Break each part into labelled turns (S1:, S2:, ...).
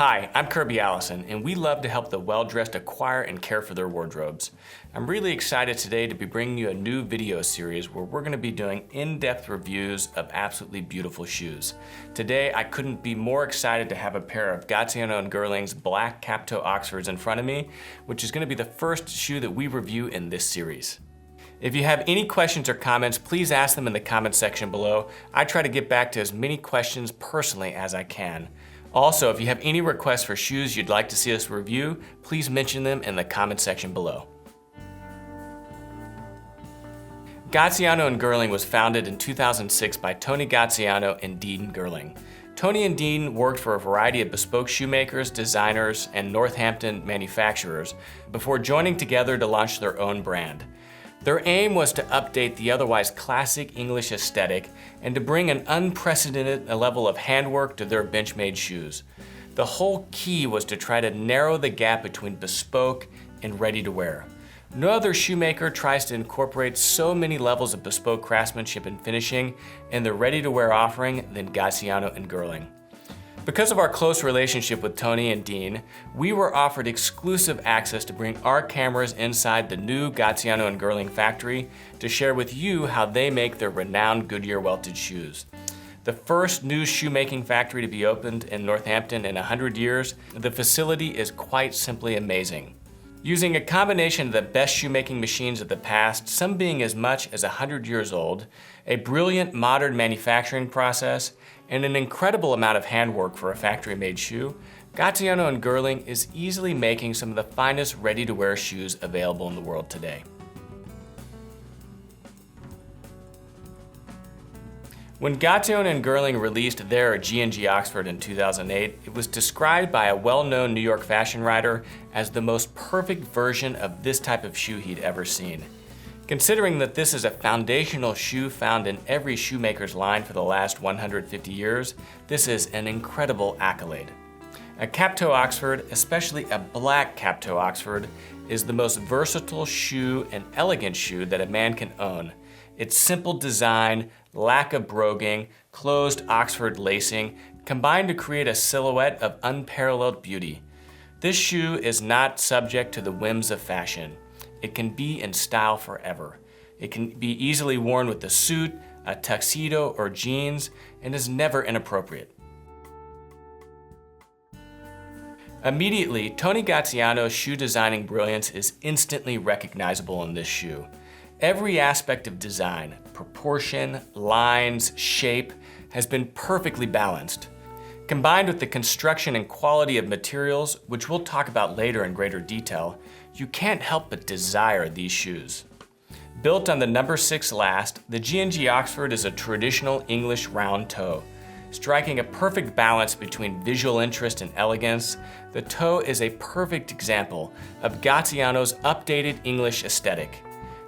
S1: Hi, I'm Kirby Allison, and we love to help the well-dressed acquire and care for their wardrobes. I'm really excited today to be bringing you a new video series where we're going to be doing in-depth reviews of absolutely beautiful shoes. Today, I couldn't be more excited to have a pair of Gaziano Girling's black CAPTOE Oxfords in front of me, which is going to be the first shoe that we review in this series. If you have any questions or comments, please ask them in the comment section below. I try to get back to as many questions personally as I can. Also, if you have any requests for shoes you'd like to see us review, please mention them in the comment section below. Gaziano Girling was founded in 2006 by Tony Gaziano and Dean Girling. Tony and Dean worked for a variety of bespoke shoemakers, designers, and Northampton manufacturers before joining together to launch their own brand. Their aim was to update the otherwise classic English aesthetic and to bring an unprecedented level of handwork to their Benchmade shoes. The whole key was to try to narrow the gap between bespoke and ready-to-wear. No other shoemaker tries to incorporate so many levels of bespoke craftsmanship and finishing in their ready-to-wear offering than Gaziano Girling. Because of our close relationship with Tony and Dean, we were offered exclusive access to bring our cameras inside the new Gaziano Girling factory to share with you how they make their renowned Goodyear welted shoes. The first new shoemaking factory to be opened in Northampton in 100 years, the facility is quite simply amazing. Using a combination of the best shoemaking machines of the past, some being as much as 100 years old, a brilliant modern manufacturing process, and an incredible amount of handwork for a factory-made shoe, Gaziano Girling is easily making some of the finest ready-to-wear shoes available in the world today. When Gaziano Girling released their G&G Oxford in 2008, it was described by a well-known New York fashion writer as the most perfect version of this type of shoe he'd ever seen. Considering that this is a foundational shoe found in every shoemaker's line for the last 150 years, this is an incredible accolade. A CAPTOE Oxford, especially a black CAPTOE Oxford, is the most versatile shoe and elegant shoe that a man can own. Its simple design, lack of broguing, closed Oxford lacing combine to create a silhouette of unparalleled beauty. This shoe is not subject to the whims of fashion. It can be in style forever. It can be easily worn with a suit, a tuxedo, or jeans, and is never inappropriate. Immediately, Tony Gaziano's shoe designing brilliance is instantly recognizable in this shoe. Every aspect of design, proportion, lines, shape, has been perfectly balanced. Combined with the construction and quality of materials, which we'll talk about later in greater detail, you can't help but desire these shoes. Built on the number 6 last, the G&G Oxford is a traditional English round toe. Striking a perfect balance between visual interest and elegance, the toe is a perfect example of Gaziano's updated English aesthetic.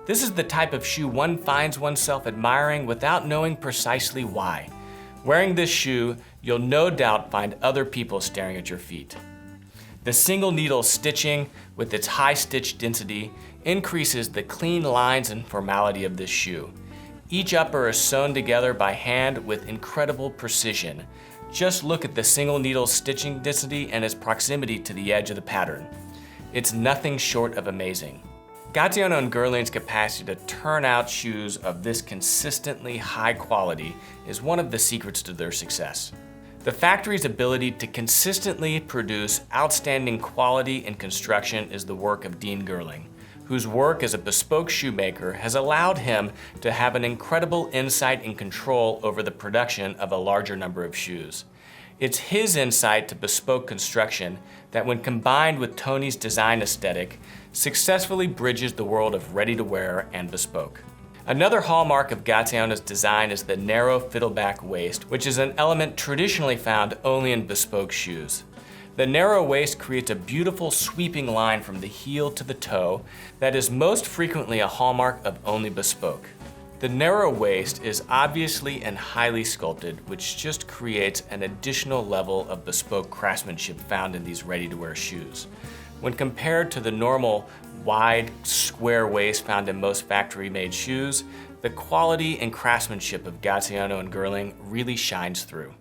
S1: This is the type of shoe one finds oneself admiring without knowing precisely why. Wearing this shoe, you'll no doubt find other people staring at your feet. The single needle stitching, with its high stitch density, increases the clean lines and formality of this shoe. Each upper is sewn together by hand with incredible precision. Just look at the single needle stitching density and its proximity to the edge of the pattern. It's nothing short of amazing. Gaziano Girling's capacity to turn out shoes of this consistently high quality is one of the secrets to their success. The factory's ability to consistently produce outstanding quality and construction is the work of Dean Girling, whose work as a bespoke shoemaker has allowed him to have an incredible insight and control over the production of a larger number of shoes. It's his insight to bespoke construction that, when combined with Tony's design aesthetic, successfully bridges the world of ready-to-wear and bespoke. Another hallmark of Gaziano's design is the narrow fiddleback waist, which is an element traditionally found only in bespoke shoes. The narrow waist creates a beautiful sweeping line from the heel to the toe that is most frequently a hallmark of only bespoke. The narrow waist is obviously and highly sculpted, which just creates an additional level of bespoke craftsmanship found in these ready-to-wear shoes. When compared to the normal wide, square waist found in most factory-made shoes, the quality and craftsmanship of Gaziano Girling really shines through.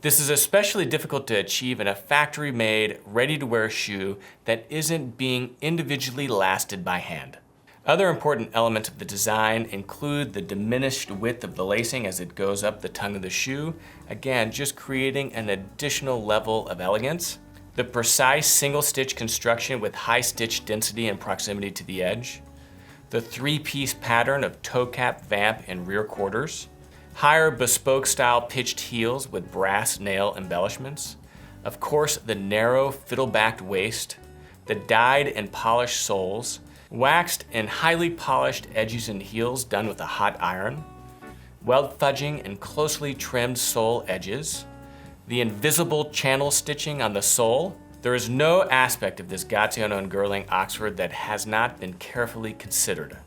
S1: This is especially difficult to achieve in a factory-made, ready-to-wear shoe that isn't being individually lasted by hand. Other important elements of the design include the diminished width of the lacing as it goes up the tongue of the shoe, again, just creating an additional level of elegance. The precise single-stitch construction with high stitch density and proximity to the edge. The three-piece pattern of toe cap, vamp, and rear quarters. Higher bespoke-style pitched heels with brass nail embellishments. Of course, the narrow fiddle-backed waist. The dyed and polished soles. Waxed and highly polished edges and heels done with a hot iron. Weld fudging and closely trimmed sole edges. The invisible channel stitching on the sole. There is no aspect of this Gaziano Girling Oxford that has not been carefully considered.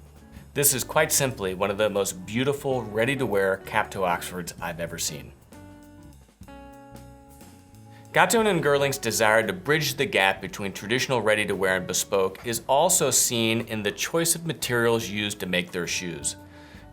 S1: This is quite simply one of the most beautiful, ready-to-wear CAPTOE Oxfords I've ever seen. Gaziano Girling's desire to bridge the gap between traditional ready-to-wear and bespoke is also seen in the choice of materials used to make their shoes.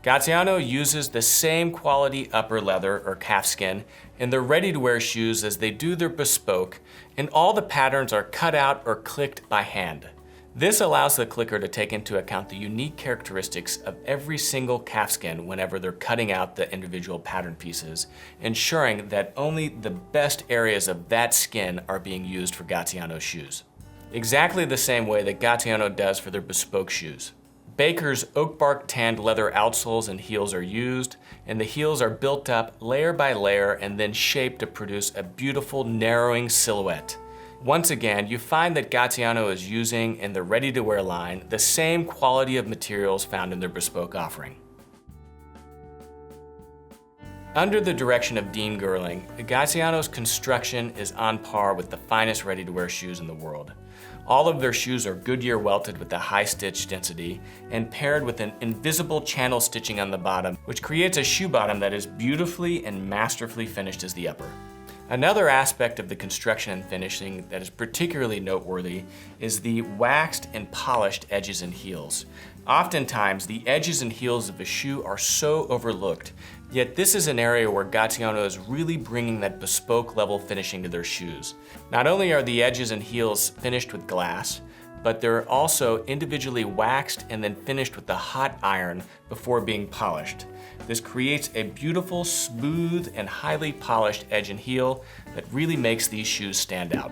S1: Gaziano uses the same quality upper leather or calfskin in their ready-to-wear shoes as they do their bespoke, and all the patterns are cut out or clicked by hand. This allows the clicker to take into account the unique characteristics of every single calfskin whenever they're cutting out the individual pattern pieces, ensuring that only the best areas of that skin are being used for Gaziano shoes. Exactly the same way that Gaziano does for their bespoke shoes. Baker's oak bark tanned leather outsoles and heels are used, and the heels are built up layer by layer and then shaped to produce a beautiful narrowing silhouette. Once again, you find that Gaziano is using in the ready-to-wear line the same quality of materials found in their bespoke offering. Under the direction of Dean Girling, Gaziano's construction is on par with the finest ready-to-wear shoes in the world. All of their shoes are Goodyear welted with a high stitch density and paired with an invisible channel stitching on the bottom, which creates a shoe bottom that is beautifully and masterfully finished as the upper. Another aspect of the construction and finishing that is particularly noteworthy is the waxed and polished edges and heels. Oftentimes, the edges and heels of a shoe are so overlooked, yet this is an area where Gaziano is really bringing that bespoke level finishing to their shoes. Not only are the edges and heels finished with glass, but they're also individually waxed and then finished with a hot iron before being polished. This creates a beautiful, smooth, and highly polished edge and heel that really makes these shoes stand out.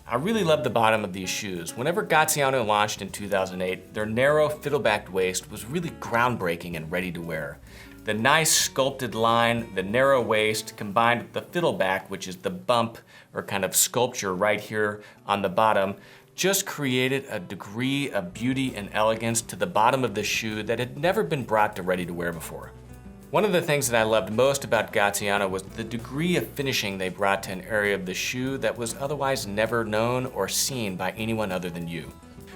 S1: I really love the bottom of these shoes. Whenever Gaziano launched in 2008, their narrow fiddle-backed waist was really groundbreaking and ready to wear. The nice sculpted line, the narrow waist, combined with the fiddleback, which is the bump or kind of sculpture right here on the bottom, just created a degree of beauty and elegance to the bottom of the shoe that had never been brought to ready to wear before. One of the things that I loved most about Gaziano was the degree of finishing they brought to an area of the shoe that was otherwise never known or seen by anyone other than you.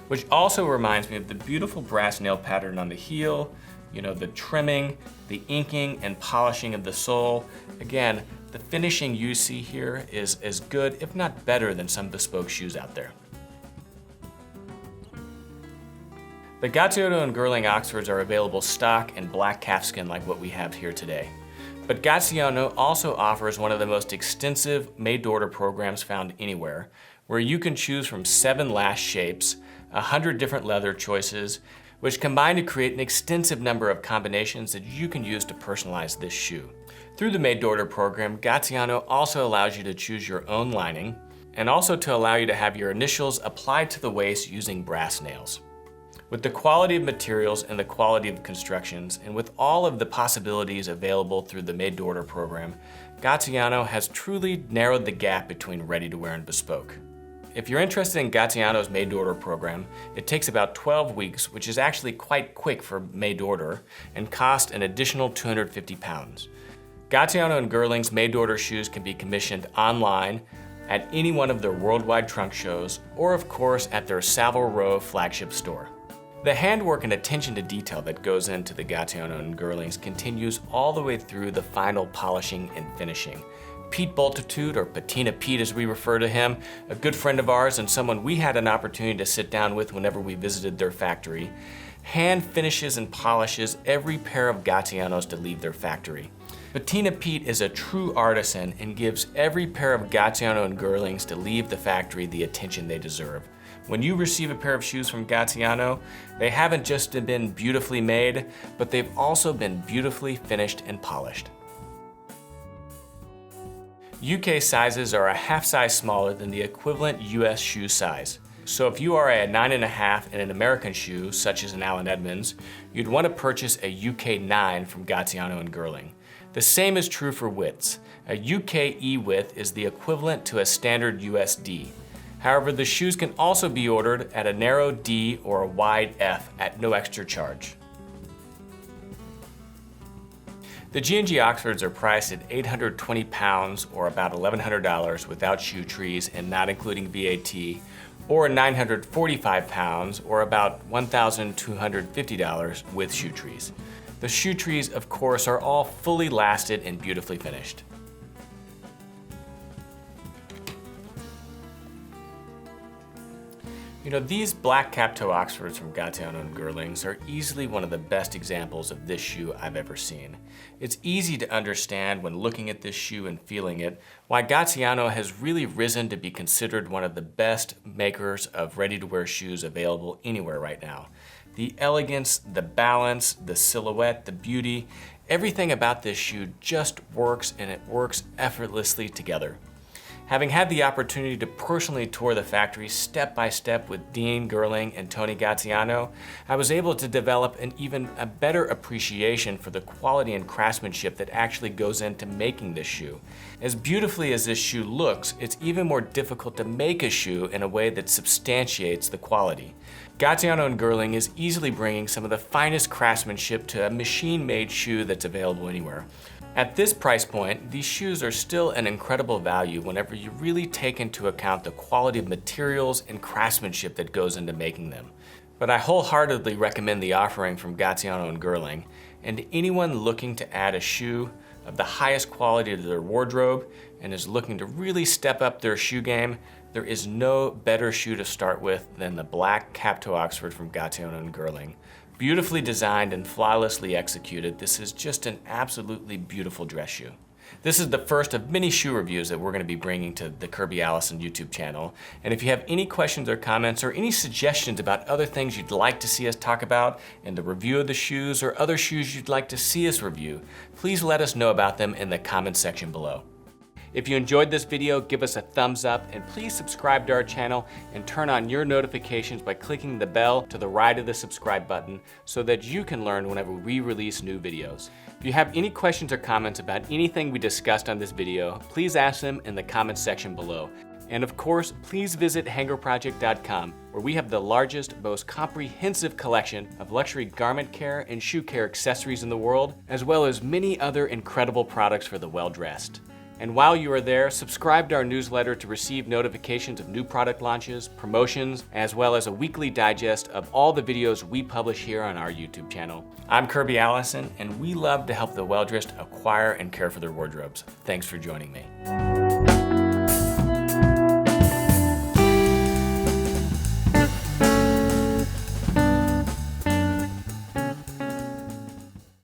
S1: Which also reminds me of the beautiful brass nail pattern on the heel, the trimming, the inking and polishing of the sole. Again, the finishing you see here is as good, if not better, than some bespoke shoes out there. The Gaziano Girling Oxfords are available stock in black calfskin like what we have here today. But Gaziano also offers one of the most extensive made-to-order programs found anywhere, where you can choose from 7 lash shapes, 100 different leather choices, which combine to create an extensive number of combinations that you can use to personalize this shoe. Through the made-to-order program, Gaziano also allows you to choose your own lining, and also to allow you to have your initials applied to the waist using brass nails. With the quality of materials and the quality of constructions, and with all of the possibilities available through the made-to-order program, Gaziano has truly narrowed the gap between ready-to-wear and bespoke. If you're interested in Gaziano's made-to-order program, it takes about 12 weeks, which is actually quite quick for made-to-order, and costs an additional £250. Gaziano Girling's made-to-order shoes can be commissioned online at any one of their worldwide trunk shows, or of course at their Savile Row flagship store. The handwork and attention to detail that goes into the Gaziano Girlings continues all the way through the final polishing and finishing. Pete Bultitude, or Patina Pete as we refer to him, a good friend of ours and someone we had an opportunity to sit down with whenever we visited their factory, hand finishes and polishes every pair of Gazianos to leave their factory. Bettina Pete is a true artisan and gives every pair of Gaziano Girlings to leave the factory the attention they deserve. When you receive a pair of shoes from Gaziano, they haven't just been beautifully made, but they've also been beautifully finished and polished. UK sizes are a half size smaller than the equivalent US shoe size. So if you are a 9.5 in an American shoe, such as an Allen Edmonds, you'd want to purchase a UK 9 from Gaziano Girling. The same is true for widths. A UK E width is the equivalent to a standard US D. However, the shoes can also be ordered at a narrow D or a wide F at no extra charge. The G&G Oxfords are priced at £820 or about $1,100 without shoe trees and not including VAT, or £945 or about $1,250 with shoe trees. The shoe trees, of course, are all fully lasted and beautifully finished. You know, these black CAPTOE Oxfords from Gaziano Girlings are easily one of the best examples of this shoe I've ever seen. It's easy to understand when looking at this shoe and feeling it why Gaziano has really risen to be considered one of the best makers of ready-to-wear shoes available anywhere right now. The elegance, the balance, the silhouette, the beauty, everything about this shoe just works, and it works effortlessly together. Having had the opportunity to personally tour the factory step by step with Dean Girling and Tony Gaziano, I was able to develop an even better appreciation for the quality and craftsmanship that actually goes into making this shoe. As beautifully as this shoe looks, it's even more difficult to make a shoe in a way that substantiates the quality. Gaziano Girling is easily bringing some of the finest craftsmanship to a machine-made shoe that's available anywhere. At this price point, these shoes are still an incredible value whenever you really take into account the quality of materials and craftsmanship that goes into making them. But I wholeheartedly recommend the offering from Gaziano Girling, and to anyone looking to add a shoe of the highest quality to their wardrobe and is looking to really step up their shoe game, there is no better shoe to start with than the black CAPTOE Oxford from Gaziano Girling. Beautifully designed and flawlessly executed, this is just an absolutely beautiful dress shoe. This is the first of many shoe reviews that we're going to be bringing to the Kirby Allison YouTube channel. And if you have any questions or comments or any suggestions about other things you'd like to see us talk about in the review of the shoes or other shoes you'd like to see us review, please let us know about them in the comments section below. If you enjoyed this video, give us a thumbs up and please subscribe to our channel and turn on your notifications by clicking the bell to the right of the subscribe button so that you can learn whenever we release new videos. If you have any questions or comments about anything we discussed on this video, please ask them in the comments section below. And of course, please visit hangerproject.com, where we have the largest, most comprehensive collection of luxury garment care and shoe care accessories in the world, as well as many other incredible products for the well-dressed. And while you are there, subscribe to our newsletter to receive notifications of new product launches, promotions, as well as a weekly digest of all the videos we publish here on our YouTube channel. I'm Kirby Allison, and we love to help the well-dressed acquire and care for their wardrobes. Thanks for joining me.